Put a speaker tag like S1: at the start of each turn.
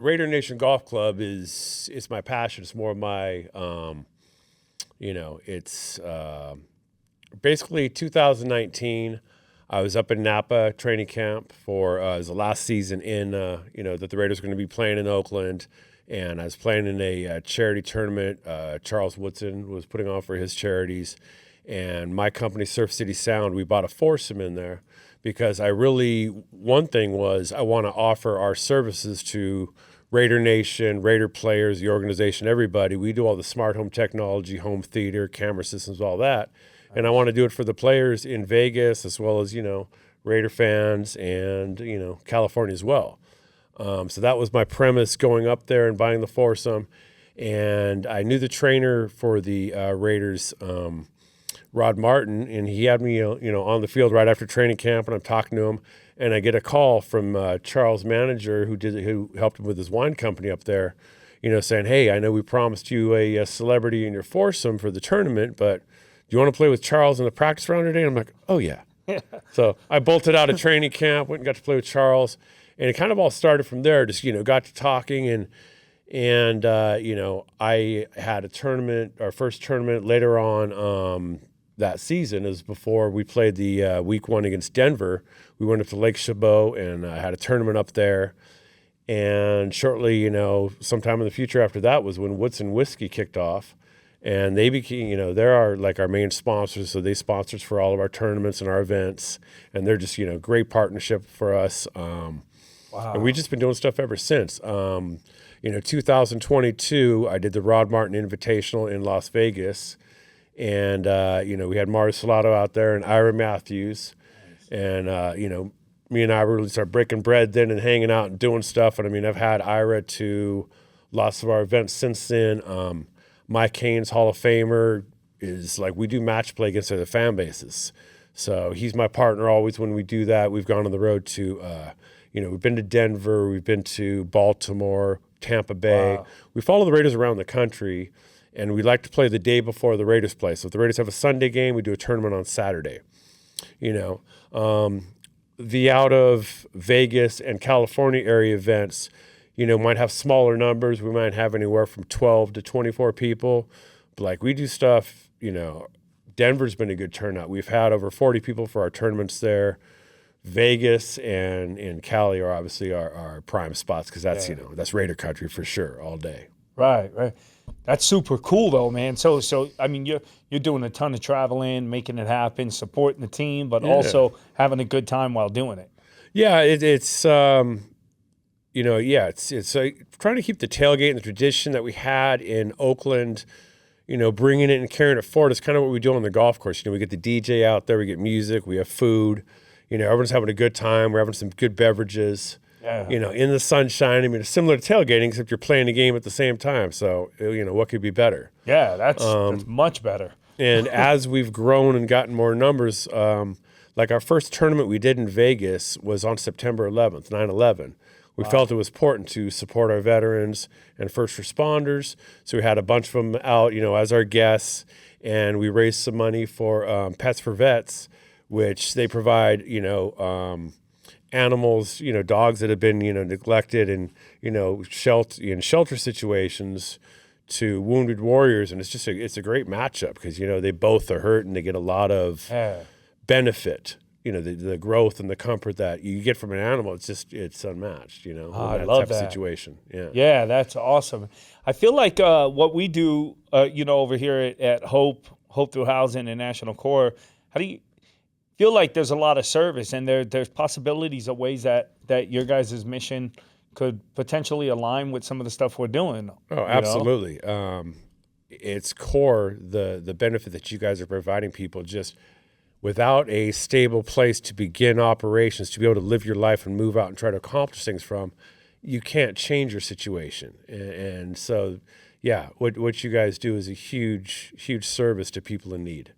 S1: Raider Nation Golf Club it's my passion. It's more of my, it's basically 2019. I was up in Napa training camp for it was the last season in that the Raiders were going to be playing in Oakland, and I was playing in a charity tournament. Charles Woodson was putting on for his charities, and my company Surf City Sound, we bought a foursome in there because one thing was I want to offer our services to Raider Nation, Raider players, the organization, everybody. We do all the smart home technology, home theater, camera systems, all that. And I want to do it for the players in Vegas as well as, Raider fans and, California as well. So that was my premise going up there and buying the foursome. And I knew the trainer for the Raiders, Rod Martin, and he had me, on the field right after training camp, and I'm talking to him, and I get a call from Charles' manager who helped him with his wine company up there, saying, "Hey, I know we promised you a celebrity in your foursome for the tournament, but do you want to play with Charles in the practice round today?" And I'm like, "Oh yeah." So I bolted out of training camp, went and got to play with Charles, and it kind of all started from there. Just got to talking and I had a tournament, our first tournament later on. That season is before we played the week one against Denver. We went up to Lake Chabot and had a tournament up there. And shortly, sometime in the future after that was when Woodson Whiskey kicked off. And they became, they're like our main sponsors. So they sponsor us for all of our tournaments and our events. And they're just, great partnership for us. Wow. And we've just been doing stuff ever since. 2022, I did the Rod Martin Invitational in Las Vegas. And, we had Mario Salato out there and Ira Matthews. Nice. And, me and I really started breaking bread then and hanging out and doing stuff. And, I've had Ira to lots of our events since then. Mike Cain's Hall of Famer is like we do match play against other fan bases. So he's my partner always when we do that. We've gone on the road to, we've been to Denver. We've been to Baltimore, Tampa Bay. Wow. We follow the Raiders around the country. And we like to play the day before the Raiders play. So if the Raiders have a Sunday game, we do a tournament on Saturday. The out of Vegas and California area events, might have smaller numbers. We might have anywhere from 12 to 24 people. But like we do stuff, Denver's been a good turnout. We've had over 40 people for our tournaments there. Vegas and Cali are obviously our prime spots because that's, that's Raider country for sure all day.
S2: Right. That's super cool, though, man. So you're doing a ton of traveling, making it happen, supporting the team, but also having a good time while doing it.
S1: Yeah, it's trying to keep the tailgate and the tradition that we had in Oakland. Bringing it and carrying it forward is kind of what we do on the golf course. We get the DJ out there, we get music, we have food. Everyone's having a good time. We're having some good beverages. Yeah. In the sunshine. It's similar to tailgating, except you're playing a game at the same time. So, what could be better?
S2: Yeah, that's much better.
S1: And as we've grown and gotten more numbers, like our first tournament we did in Vegas was on September 11th, 9/11. We felt it was important to support our veterans and first responders. So we had a bunch of them out, as our guests, and we raised some money for Pets for Vets, which they provide, animals, dogs that have been, neglected and, shelter situations to wounded warriors. And it's a great matchup because, they both are hurt and they get a lot of benefit, the growth and the comfort that you get from an animal. It's unmatched,
S2: I love that
S1: situation. Yeah.
S2: Yeah, that's awesome. I feel like what we do, over here at Hope Through Housing and National Corps, how do you feel like there's a lot of service and there's possibilities of ways that your guys' mission could potentially align with some of the stuff we're doing?
S1: Oh, absolutely. It's core, the benefit that you guys are providing people. Just without a stable place to begin operations, to be able to live your life and move out and try to accomplish things from, you can't change your situation. And so, yeah, what you guys do is a huge, huge service to people in need.